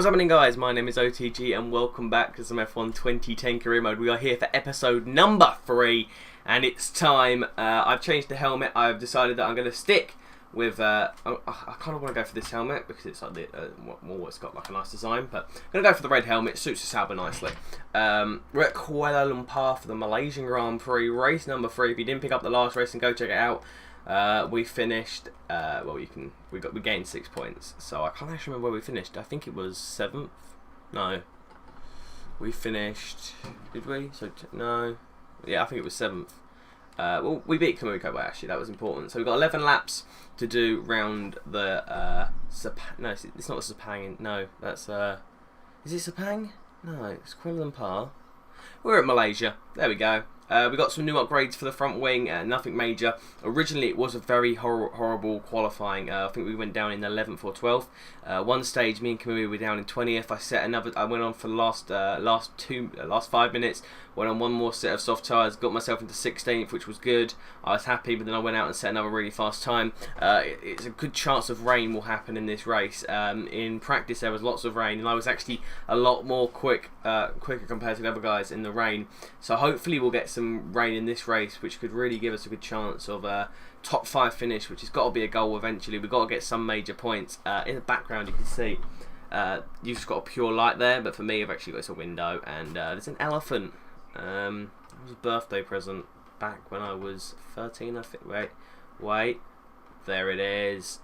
What's happening, guys? My name is OTG and welcome back to some F1 2010 career mode. We are here for episode number 3 and it's time. I've changed the helmet. I've decided that I'm going to stick with I kind of want to go for this helmet because it's like it's got like a nice design, but I'm going to go for the red helmet. It suits the Sauber nicely. We're at Kuala Lumpur for the Malaysian Grand Prix, race number 3. If you didn't pick up the last race, then go check it out. We finished. We gained 6 points. So I can't actually remember where we finished. I think it was 7th. No, we finished. Did we? No. Yeah, I think it was 7th. Well, we beat Kamui Kobayashi. That was important. So we've got 11 laps to do round the No, it's not the Sepang. No, that's Is it Sepang? No, it's Kuala Lumpur. We're at Malaysia. There we go. We got some new upgrades for the front wing, nothing major. Originally, it was a very horrible qualifying. I think we went down in 11th or 12th. One stage, me and Kamui were down in 20th. I went on for the last 5 minutes. Went on one more set of soft tyres. Got myself into 16th, which was good. I was happy, but then I went out and set another really fast time. It's a good chance of rain will happen in this race. In practice, there was lots of rain, and I was actually a lot more quicker compared to the other guys in the rain. So hopefully, we'll get some rain in this race, which could really give us a good chance of top 5 finish, which has got to be a goal eventually. We've got to get some major points. In the background, you can see you've just got a pure light there, but for me, I've actually got a window, and there's an elephant. It was a birthday present back when I was 13, I think. Wait, there it is.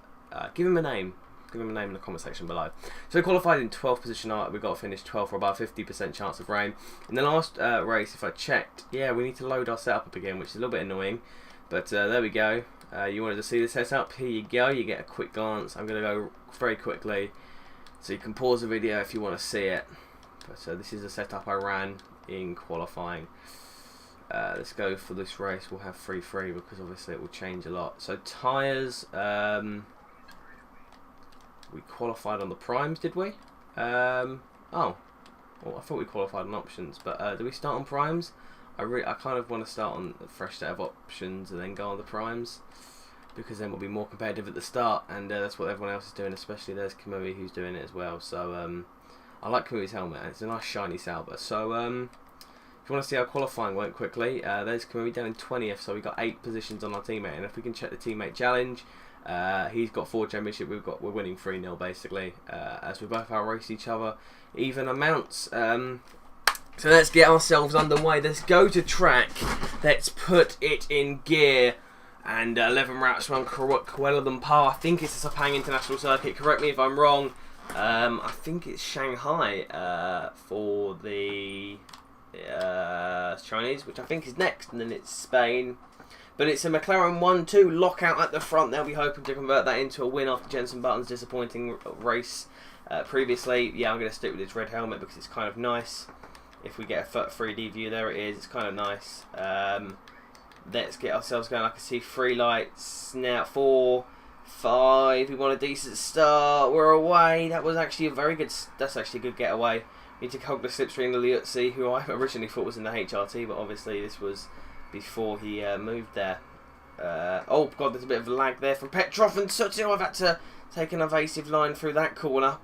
Give him a name. Give him a name in the comment section below. So we qualified in 12th position. We've got to finish 12th for about 50% chance of rain. In the last race, if I checked, yeah, we need to load our setup up again, which is a little bit annoying. But there we go. You wanted to see the setup? Here you go. You get a quick glance. I'm going to go very quickly, so you can pause the video if you want to see it. But this is the setup I ran in qualifying. Let's go for this race. We'll have 3-3 because obviously it will change a lot. So tyres. We qualified on the primes, did we? Oh, well, I thought we qualified on options, but do we start on primes? I kind of want to start on a fresh set of options and then go on the primes, because then we'll be more competitive at the start, and that's what everyone else is doing, especially there's Kamui who's doing it as well. So I like Kamui's helmet, and it's a nice shiny Sauber. So if you want to see how qualifying went quickly, there's Kamui down in 20th, so we got 8 positions on our teammate, and if we can check the teammate challenge, he's got 4 championship. We're winning 3-0 basically, as we both outrace each other even amounts. So let's get ourselves underway. Let's go to track. Let's put it in gear. And 11 routes around Kuala Lumpur. I think it's the Sepang International Circuit. Correct me if I'm wrong. I think it's Shanghai for the Chinese, which I think is next, and then it's Spain. But it's a McLaren 1-2 lockout at the front. They'll be hoping to convert that into a win after Jenson Button's disappointing race previously. Yeah, I'm going to stick with this red helmet because it's kind of nice. If we get a 3D view, there it is. It's kind of nice. Let's get ourselves going. I can see 3 lights. Now 4, 5. We want a decent start. We're away. That was actually a very good. That's actually a good getaway. We need to hug the slipstream of Liuzzi, who I originally thought was in the HRT, but obviously this was before he moved there. Oh god, there's a bit of lag there from Petrov and Sutil. I've had to take an evasive line through that corner.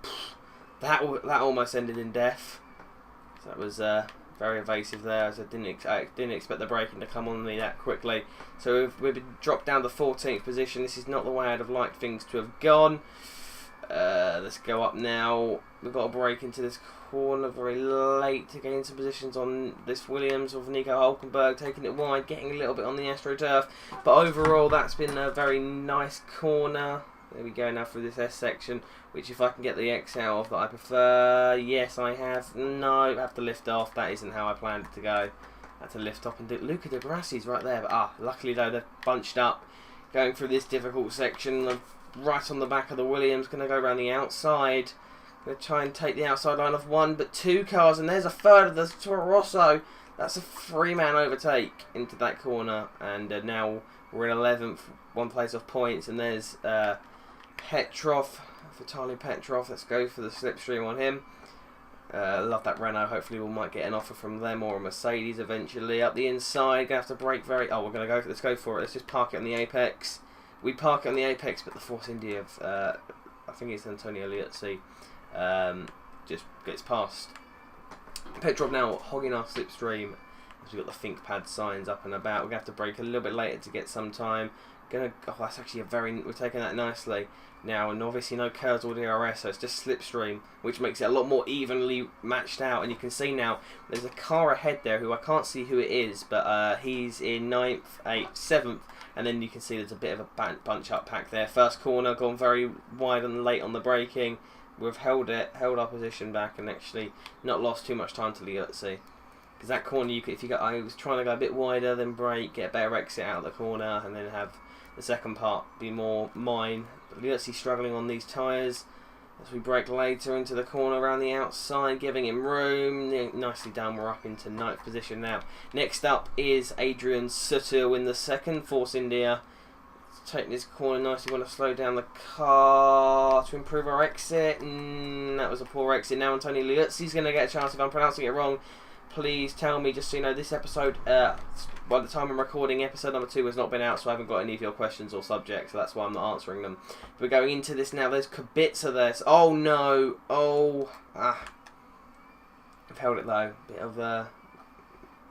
That almost ended in death. So that was very evasive there, as I didn't expect the braking to come on me that quickly. So we've been dropped down to 14th position. This is not the way I'd have liked things to have gone. Let's go up now. We've got to break into this corner very late to gain some positions on this Williams of Nico Hulkenberg, taking it wide, getting a little bit on the AstroTurf. But overall, that's been a very nice corner. There we go now through this S section, which if I can get the X out of that I prefer. Yes, I have. No, I have to lift off. That isn't how I planned it to go. I had to lift up and do. Luca de Grassi's right there, but luckily though they're bunched up. Going through this difficult section, I'm right on the back of the Williams. Going to go around the outside. Going to try and take the outside line of 1, but 2 cars, and there's a third of the Toro Rosso. That's a 3-man overtake into that corner, and now we're in 11th, 1 place off points, and there's Petrov, Vitaly Petrov. Let's go for the slipstream on him. Love that Renault. Hopefully we might get an offer from them or a Mercedes eventually. Up the inside, gonna have to brake very. Oh, we're gonna go. Let's go for it. Let's just park it on the apex. We park it on the apex, but the Force India of I think it's Antonio Liuzzi just gets past. Petrov now hogging our slipstream. We've got the think pad signs up and about. We're going to have to brake a little bit later to get some time. Oh, that's actually we're taking that nicely now, and obviously no curves or DRS, so it's just slipstream, which makes it a lot more evenly matched out. And you can see now there's a car ahead there who I can't see who it is, but he's in 9th, 8th, 7th, and then you can see there's a bit of a bunch up pack there. First corner gone very wide and late on the braking. We've held our position back, and actually not lost too much time to Liuzzi. Because that corner, I was trying to go a bit wider, then brake, get a better exit out of the corner, and then have the second part be more mine. But Liuzzi struggling on these tyres as we brake later into the corner around the outside, giving him room. Nicely done. We're up into 9th position now. Next up is Adrian Sutil in the second. Force India. Taking this corner nicely. Want to slow down the car to improve our exit. That was a poor exit. Now Antonio Liuzzi's going to get a chance if I'm pronouncing it wrong. Please tell me, just so you know, this episode, by the time I'm recording, episode number 2 has not been out, so I haven't got any of your questions or subjects, so that's why I'm not answering them. We're going into this now. There's Kubica there. Oh no! I've held it though. Bit of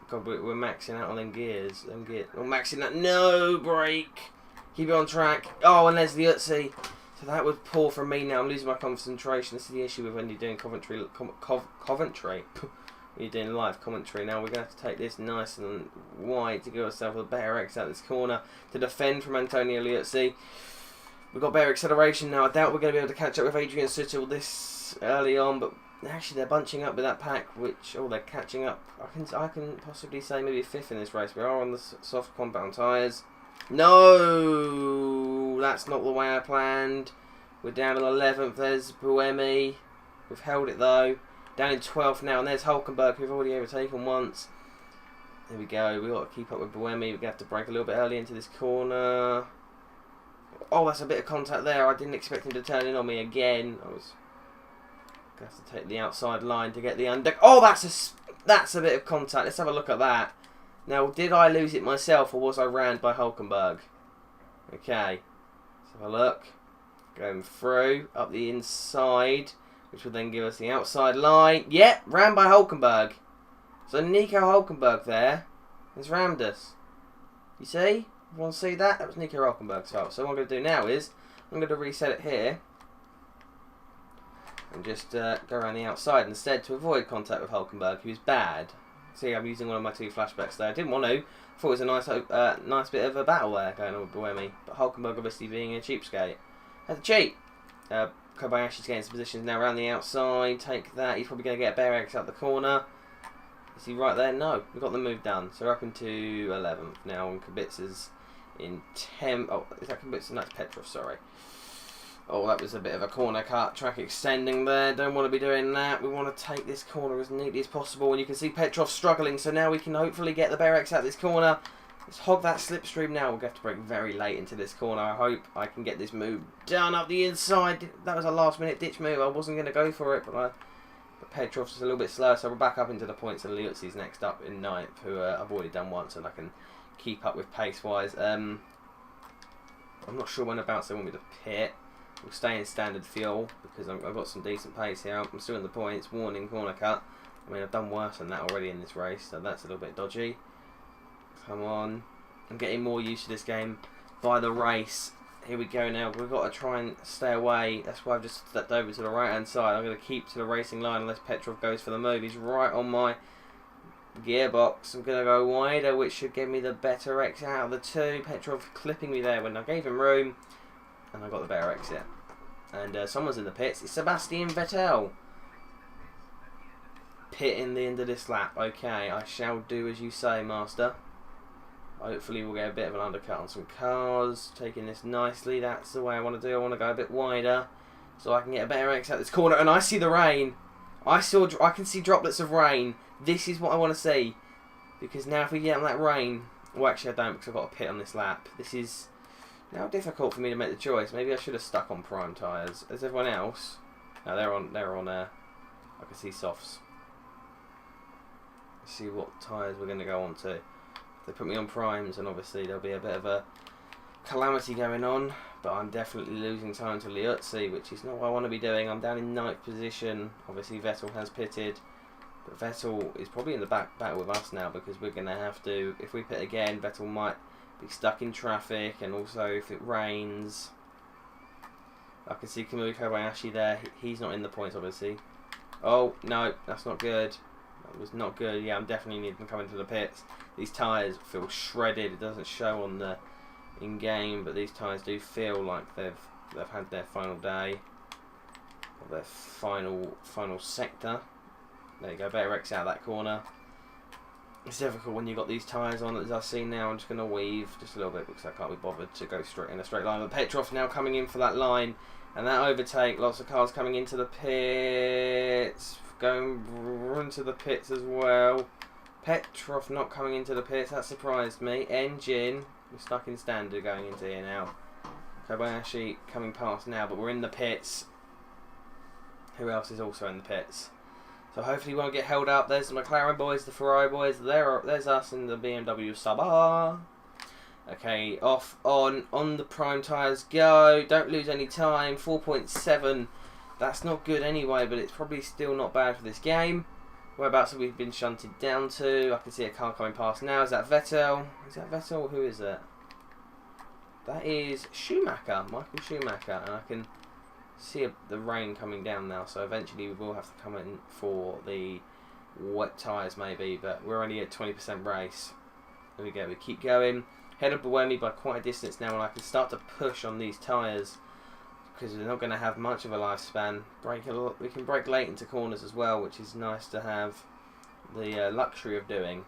God, we're maxing out on them gears. We're maxing out. No brake. Keep it on track. Oh, and there's the Liuzzi. So that was poor from me. Now I'm losing my concentration. This is the issue with when you're doing Coventry. You're doing live commentary. Now we're going to have to take this nice and wide to give ourselves a better exit out this corner to defend from Antonio Liuzzi. We've got better acceleration now. I doubt we're going to be able to catch up with Adrian Sutil this early on, but actually they're bunching up with that pack, they're catching up. I can possibly say maybe 5th in this race. We are on the soft compound tyres. No, that's not the way I planned. We're down to 11th. There's Buemi. We've held it though. Down in 12th now, and there's Hulkenberg, who we've already overtaken once. There we go. We've got to keep up with Buemi. We're going to have to brake a little bit early into this corner. Oh, that's a bit of contact there. I didn't expect him to turn in on me again. I was going to have to take the outside line to get the under. Oh, that's a bit of contact. Let's have a look at that. Now, did I lose it myself, or was I rammed by Hulkenberg? Okay. Let's have a look. Going through, up the inside, which will then give us the outside line. Yep, rammed by Hulkenberg. So Nico Hulkenberg there has rammed us. You see? You want to see that? That was Nico Hulkenberg's fault. So what I'm going to do now is, I'm going to reset it here. And just go around the outside instead to avoid contact with Hulkenberg, who is bad. See, I'm using one of my 2 flashbacks there. I didn't want to. I thought it was a nice bit of a battle there going on with Buemi. But Hulkenberg obviously being a cheapskate. Had to cheat. Kobayashi's getting some positions now around the outside. Take that. He's probably going to get a bear exit out the corner. Is he right there? No. We've got the move done. So we're up into 11th now. And Kubica's in 10th. Oh, is that Kubica? No, it's Petrov, sorry. Oh, that was a bit of a corner cut. Track extending there. Don't want to be doing that. We want to take this corner as neatly as possible. And you can see Petrov struggling. So now we can hopefully get the bear exit out this corner. Let's hog that slipstream now. We'll have to brake very late into this corner. I hope I can get this move done up the inside. That was a last minute ditch move. I wasn't going to go for it, but Petrov's just a little bit slow. So we're back up into the points, and Liuzzi's next up in 9th, who I've already done once, and I can keep up with pace wise. I'm not sure when about they want me to pit. We'll stay in standard fuel because I've got some decent pace here. I'm still in the points. Warning, corner cut. I mean, I've done worse than that already in this race, so that's a little bit dodgy. Come on. I'm getting more used to this game by the race. Here we go now. We've got to try and stay away. That's why I've just stepped over to the right-hand side. I'm going to keep to the racing line unless Petrov goes for the move. He's right on my gearbox. I'm going to go wider, which should give me the better exit out of the 2. Petrov clipping me there when I gave him room. And I got the better exit. And someone's in the pits. It's Sebastian Vettel. Pit in the end of this lap. Okay, I shall do as you say, master. Hopefully we'll get a bit of an undercut on some cars. Taking this nicely. That's the way I want to do. I want to go a bit wider so I can get a better exit out this corner. And I see the rain. I can see droplets of rain. This is what I want to see. Because now if we get on that rain... Well, actually I don't, because I've got a pit on this lap. This is now difficult for me to make the choice. Maybe I should have stuck on prime tyres. As everyone else... No, they're on I can see softs. Let's see what tyres we're going to go on to. They put me on primes, and obviously there'll be a bit of a calamity going on, but I'm definitely losing time to Liuzzi, which is not what I want to be doing. I'm down in 9th position. Obviously Vettel has pitted, but Vettel is probably in the battle with us now, because we're going to have to, if we pit again, Vettel might be stuck in traffic, and also if it rains. I can see Kamui Kobayashi there. He's not in the points, obviously. Oh, no, that's not good. That was not good. Yeah, I'm definitely needing to come into the pits. These tyres feel shredded. It doesn't show on the in-game, but these tyres do feel like they've had their final day. Or their final sector. There you go, better X out of that corner. It's difficult when you've got these tyres on, as I see now. I'm just going to weave just a little bit because I can't be bothered to go straight in a straight line. But Petrov now coming in for that line, and that overtake, lots of cars coming into the pits, going into the pits as well. Petrov not coming into the pits, that surprised me. Engine, we're stuck in standard going into here now. Kobayashi coming past now, but we're in the pits. Who else is also in the pits? So hopefully we won't get held up. There's the McLaren boys, the Ferrari boys. There's us in the BMW Sauber. Okay, off, on the prime tyres, go. Don't lose any time. 4.7. That's not good anyway, but it's probably still not bad for this game. Whereabouts have we been shunted down to? I can see a car coming past now. Is that Vettel? Is that Vettel? Who is that? That is Schumacher, Michael Schumacher. And I can see the rain coming down now, so eventually we will have to come in for the wet tyres maybe, but we're only at 20% race. There we go, we keep going. Head of Buemi by quite a distance now, and I can start to push on these tyres because they're not going to have much of a lifespan. We can brake late into corners as well, which is nice to have the luxury of doing.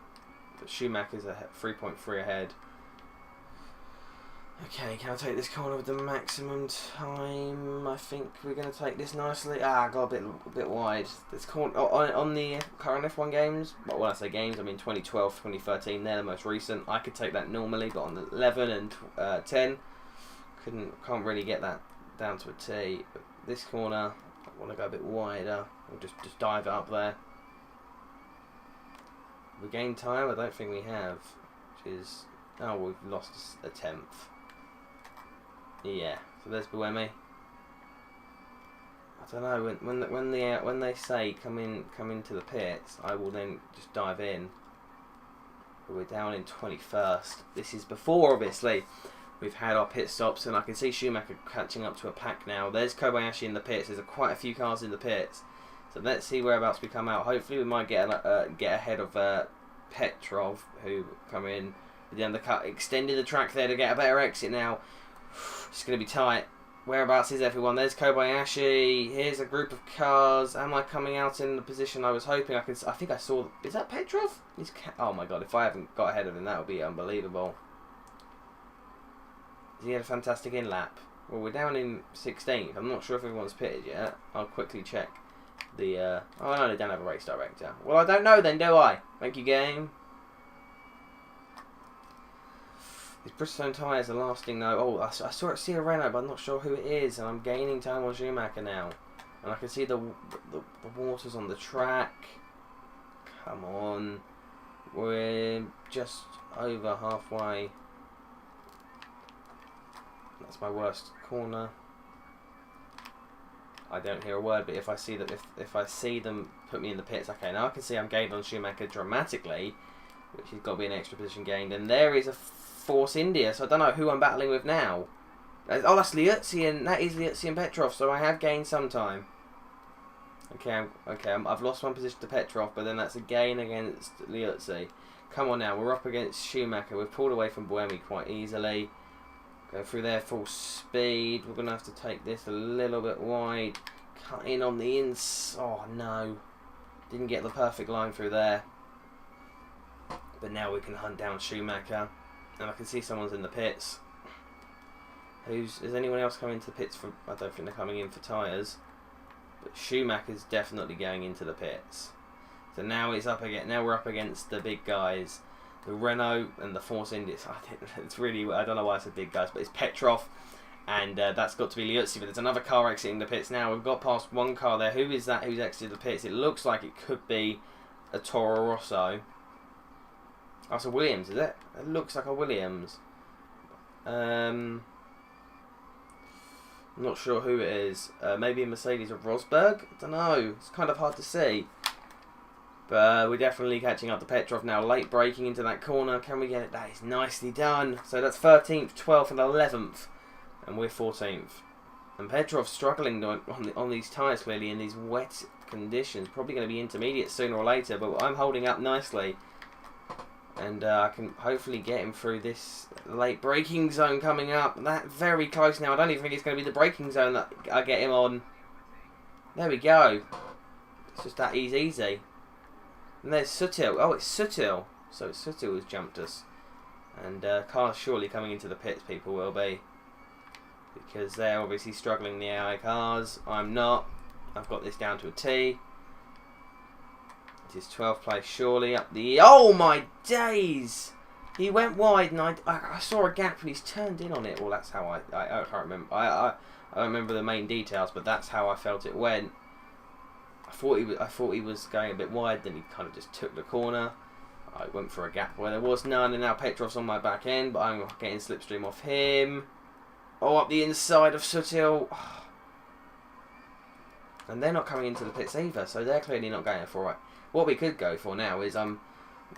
But Schumacher's 3.3 ahead. Okay, can I take this corner with the maximum time? I think we're going to take this nicely. I got a bit wide. This corner on the current F1 games. Well, when I say games, I mean 2012, 2013. They're the most recent. I could take that normally, but on the 11 and 10, can't really get that down to a T. But this corner, I want to go a bit wider. We'll just dive it up there. We gained time. I don't think we have, which is we've lost a tenth. Yeah, so there's Buemi. I don't know, when they say come into the pits, I will then just dive in. But we're down in 21st. This is before, obviously, we've had our pit stops, and I can see Schumacher catching up to a pack now. There's Kobayashi in the pits. There's quite a few cars in the pits. So let's see whereabouts we come out. Hopefully we might get ahead of Petrov, who come in at the undercut, extended the track there to get a better exit now. It's going to be tight. Whereabouts is everyone? There's Kobayashi. Here's a group of cars. Am I coming out in the position I was hoping I could? I think I saw. Is that Petrov? Oh my god! If I haven't got ahead of him, that would be unbelievable. He had a fantastic in lap. Well, we're down in 16th. I'm not sure if everyone's pitted yet. I'll quickly check the. Oh no, they don't have a race director. Well, I don't know then, do I? Thank you, game. These Bridgestone tyres are lasting though. Oh, I see a Renault, but I'm not sure who it is, and I'm gaining time on Schumacher now. And I can see the waters on the track. Come on. We're just over halfway. That's my worst corner. I don't hear a word, but if I see that, if I see them put me in the pits, okay, now I can see I'm gained on Schumacher dramatically, which has got to be an extra position gained. And there is a Force India, so I don't know who I'm battling with now. Oh, that's Liuzzi, and that is Liuzzi and Petrov, so I have gained some time. Okay, I've lost one position to Petrov, but then that's a gain against Liuzzi. Come on now, we're up against Schumacher. We've pulled away from Buemi quite easily. Go through there full speed. We're going to have to take this a little bit wide. Cut in on the ins. Oh no, didn't get the perfect line through there. But now we can hunt down Schumacher. And I can see someone's in the pits. Is anyone else coming to the pits for? I don't think they're coming in for tyres. But Schumacher's definitely going into the pits. So now it's up again. Now we're up against the big guys, the Renault and the Force India. I think it's really. I don't know why I said big guys, but it's Petrov, and that's got to be Liuzzi. But there's another car exiting the pits now. We've got past one car there. Who is that? Who's exited the pits? It looks like it could be a Toro Rosso. Oh, it's a Williams, is it? It looks like a Williams. I'm not sure who it is. Maybe a Mercedes or Rosberg? I don't know. It's kind of hard to see. But we're definitely catching up to Petrov now. Late braking into that corner. Can we get it? That is nicely done. So that's 13th, 12th and 11th. And we're 14th. And Petrov's struggling on these tyres, clearly, in these wet conditions. Probably going to be intermediate sooner or later. But I'm holding up nicely. And I can hopefully get him through this late braking zone coming up. That very close now. I don't even think it's going to be the braking zone that I get him on. There we go. It's just that easy. And there's Sutil. Oh, it's Sutil. So it's Sutil who's jumped us. And cars surely coming into the pits, people will be. Because they're obviously struggling, the AI cars. I'm not. I've got this down to a T. It is 12th place, surely up the... Oh my days! He went wide and I saw a gap and he's turned in on it. Well, that's how I can't remember. I don't remember the main details, but that's how I felt it went. I thought he was going a bit wide, then he kind of just took the corner. I went for a gap where there was none, and now Petrov's on my back end, but I'm getting slipstream off him. Oh, up the inside of Sutil. And they're not coming into the pits either, so they're clearly not going for it. What we could go for now is I'm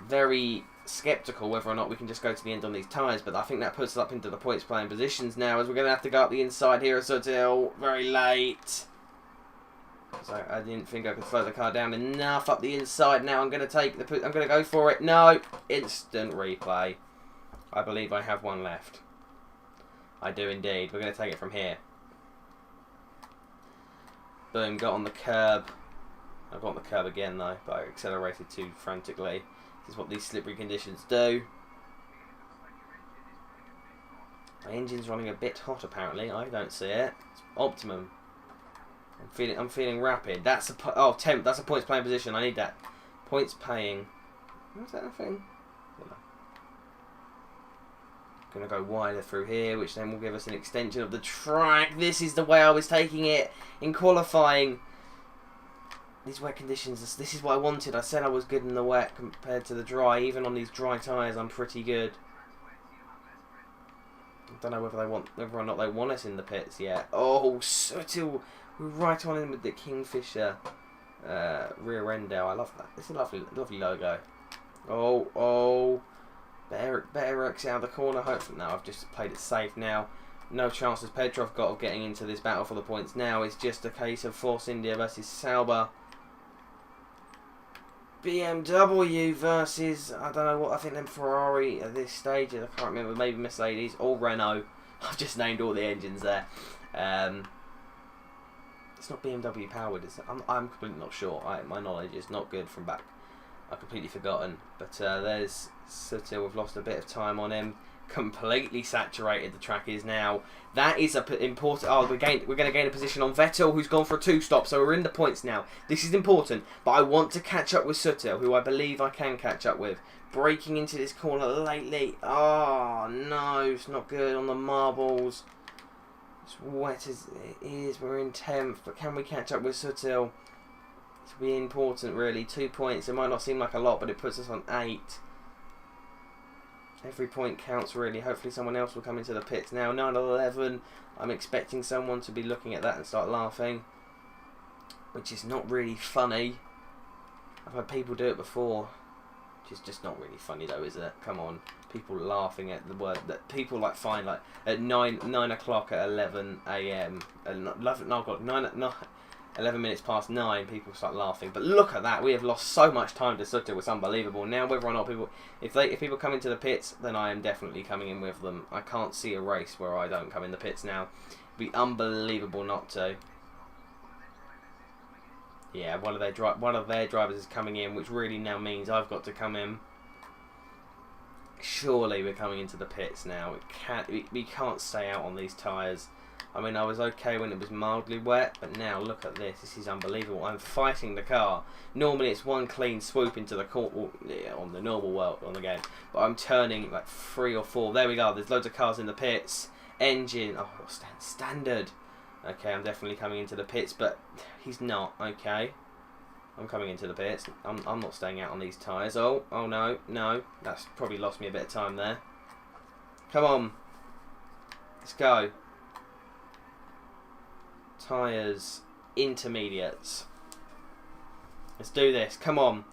very sceptical whether or not we can just go to the end on these tyres, but I think that puts us up into the points playing positions now, as we're going to have to go up the inside here at Sutil very late. So I didn't think I could slow the car down enough up the inside. Now I'm going to go for it. No, instant replay. I believe I have one left. I do indeed. We're going to take it from here. Boom, got on the curb. I got on the curb again though, but I accelerated too frantically. This is what these slippery conditions do. My engine's running a bit hot apparently. I don't see it. It's optimum. I'm feeling rapid. That's a temp. That's a points paying position. I need that. Points paying. What's that thing? Gonna go wider through here, which then will give us an extension of the track. This is the way I was taking it in qualifying. These wet conditions. This is what I wanted. I said I was good in the wet compared to the dry. Even on these dry tyres, I'm pretty good. I don't know whether or not they want us in the pits yet. Oh, Sutil. We're right on in with the Kingfisher rear end now. I love that. It's a lovely logo. Oh. Better works out of the corner. Hopefully, no, I've just played it safe now. No chances Petrov got of getting into this battle for the points now. It's just a case of Force India versus Sauber. BMW versus, I don't know what, I think then Ferrari at this stage. I can't remember, maybe Mercedes or Renault. I've just named all the engines there. It's not BMW powered, is it? I'm completely not sure. My knowledge is not good from back. I've completely forgotten. But there's Sutil. We've lost a bit of time on him. Completely saturated the track is now. That is important. Oh, we're going to gain a position on Vettel, who's gone for a 2-stop. So we're in the points now. This is important. But I want to catch up with Sutil, who I believe I can catch up with. Breaking into this corner lately. Oh, no. It's not good on the marbles. It's wet as it is. We're in 10th, but can we catch up with Sutil? It's really important, really. 2 points. It might not seem like a lot, but it puts us on 8. Every point counts, really. Hopefully someone else will come into the pits now. 9-11. I'm expecting someone to be looking at that and start laughing, which is not really funny. I've had people do it before. Which is just not really funny, though, is it? Come on. People laughing at the word that people like find like at 9 o'clock at 11 a.m. 11 minutes past 9, people start laughing. But look at that, we have lost so much time to Sutil. It's unbelievable. Now whether or not people, if people come into the pits, then I am definitely coming in with them. I can't see a race where I don't come in the pits now. It'd be unbelievable not to. Yeah, one of their drivers is coming in, which really now means I've got to come in. Surely we're coming into the pits now. We can't stay out on these tyres. I mean, I was okay when it was mildly wet, but now look at this. This is unbelievable. I'm fighting the car. Normally it's one clean swoop into the corner, yeah, on the normal world on the game, but I'm turning like 3 or 4. There we go. There's loads of cars in the pits. Engine. Oh, standard. Okay, I'm definitely coming into the pits, but he's not. Okay, I'm coming into the pits. I'm not staying out on these tyres. Oh no. That's probably lost me a bit of time there. Come on. Let's go. Tyres, intermediates. Let's do this. Come on.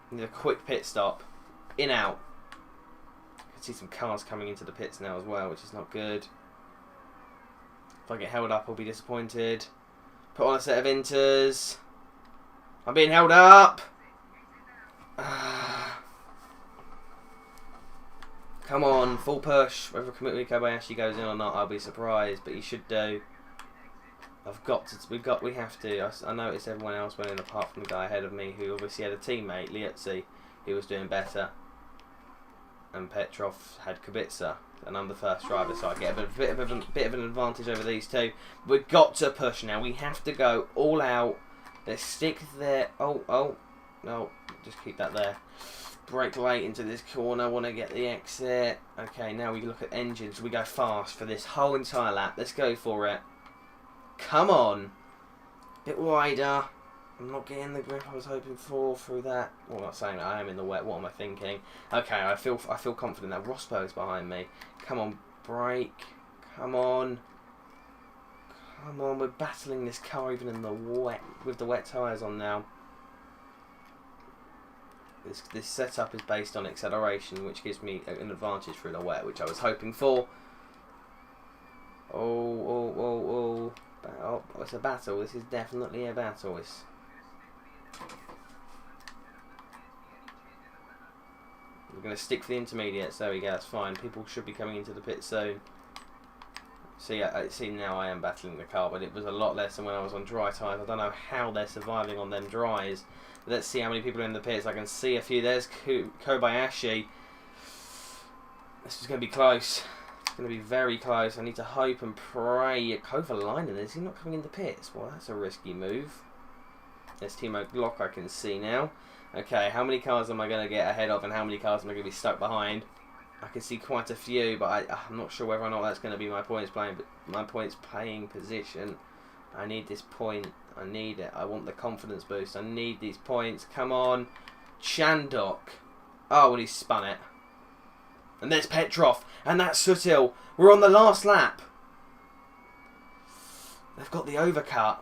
Need a quick pit stop. In, out. I can see some cars coming into the pits now as well, which is not good. If I get held up, I'll be disappointed. Put on a set of inters. I'm being held up. Come on, full push. Whether Kamui Kobayashi goes in or not, I'll be surprised, but he should do. We have to. I noticed everyone else went in apart from the guy ahead of me, who obviously had a teammate, Liuzzi, who was doing better. And Petrov had Kubica, and I'm the first driver, so I get a bit of an advantage over these two. We've got to push now. We have to go all out. Let's stick there. Oh, no, just keep that there. Brake late into this corner. Want to get the exit. Okay, now we look at engines. We go fast for this whole entire lap. Let's go for it. Come on. Bit wider. I'm not getting the grip I was hoping for through that. Well, I'm not saying that I am in the wet. What am I thinking? Okay, I feel confident now. Rosberg's behind me. Come on, brake. Come on. Come on, we're battling this car even in the wet, with the wet tyres on now. This setup is based on acceleration, which gives me an advantage through the wet, which I was hoping for. Oh, it's a battle. This is definitely a battle. We're going to stick for the intermediates. There we go, that's fine. People should be coming into the pit soon. See, now I am battling the car, but it was a lot less than when I was on dry tyres. I don't know how they're surviving on them dries. But let's see how many people are in the pits. I can see a few. There's Kobayashi. This is going to be close. It's going to be very close. I need to hope and pray. Kovalainen, is he not coming in the pits? Well, that's a risky move. There's Timo Glock, I can see now. Okay, how many cars am I going to get ahead of, and how many cars am I going to be stuck behind? I can see quite a few, but I'm not sure whether or not that's going to be my points playing position. I need this point. I need it. I want the confidence boost. I need these points. Come on. Chandok. Oh, well, he spun it. And there's Petrov. And that's Sutil. We're on the last lap. They've got the overcut.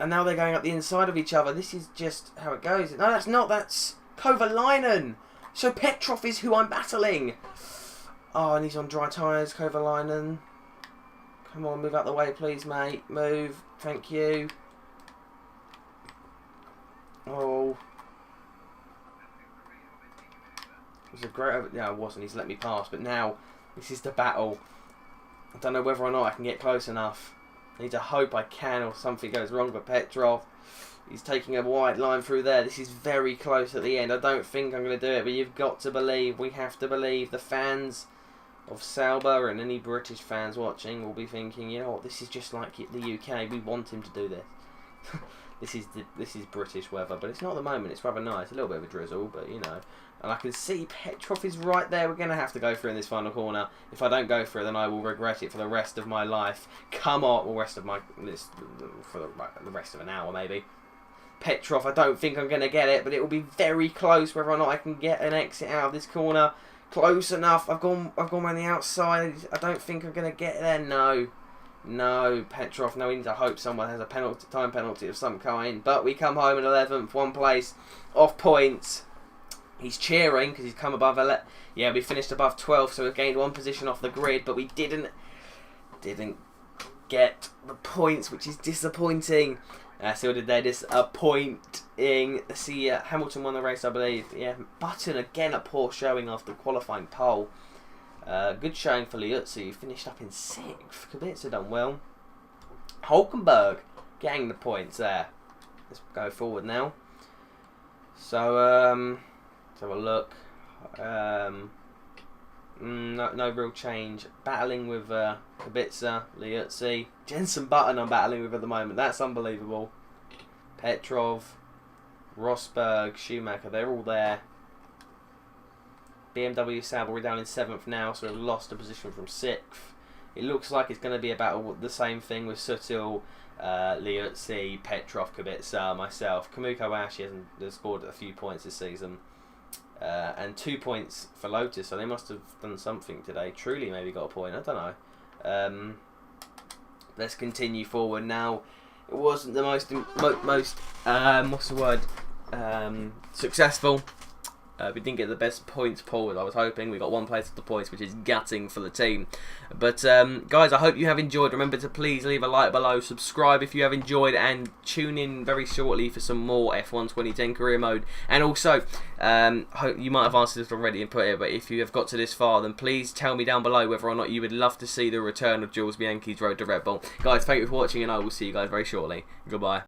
And now they're going up the inside of each other. This is just how it goes. No, that's not. That's Kovalainen. So Petrov is who I'm battling. Oh, and he's on dry tyres, Kovalainen. Come on, move out the way, please, mate. Move. Thank you. Oh. It was a great... Yeah, it wasn't. He's let me pass. But now, this is the battle. I don't know whether or not I can get close enough. I need to hope I can or something goes wrong with Petrov. He's taking a wide line through there. This is very close at the end. I don't think I'm going to do it, but you've got to believe. We have to believe. The fans of Sauber and any British fans watching will be thinking, you know what, this is just like the UK. We want him to do this. This is British weather, but it's not at the moment. It's rather nice. A little bit of a drizzle, but you know. And I can see Petrov is right there. We're going to have to go through in this final corner. If I don't go for it, then I will regret it for the rest of my life. Come on, or for the rest of an hour maybe. Petrov, I don't think I'm going to get it, but it will be very close whether or not I can get an exit out of this corner. Close enough. I've gone around the outside. I don't think I'm going to get there. No, Petrov. No, we need to hope someone has a time penalty of some kind. But we come home in 11th, one place off points. He's cheering because he's come above 11. Yeah, we finished above 12, so we've gained one position off the grid, but we didn't get the points, which is disappointing. So did they disappointing. See, Hamilton won the race, I believe. Yeah, Button again a poor showing after qualifying pole. Good showing for Liuzzi, who finished up in 6th. Kubica done well. Hulkenberg getting the points there. Let's go forward now. So, let's have a look. No real change. Battling with Kubica, Liuzzi. Jenson Button I'm battling with at the moment. That's unbelievable. Petrov, Rosberg, Schumacher, they're all there. BMW Sauber, we're down in 7th now, so we've lost a position from 6th. It looks like it's going to be about the same thing with Sutil, Liuzzi, Petrov, Kubica, myself. Kamui Kobayashi has scored a few points this season. And 2 points for Lotus, so they must have done something today. Truly maybe got a point, I don't know. let's continue forward now. It wasn't the most what's the word, successful. We didn't get the best points pool as I was hoping. We got 1 place at the points, which is gutting for the team. But guys, I hope you have enjoyed. Remember to please leave a like below, subscribe if you have enjoyed, and tune in very shortly for some more F1 2010 career mode. And also, hope you might have answered this already and put it, but if you have got to this far, then please tell me down below whether or not you would love to see the return of Jules Bianchi's Road to Red Bull. Guys, thank you for watching, and I will see you guys very shortly. Goodbye.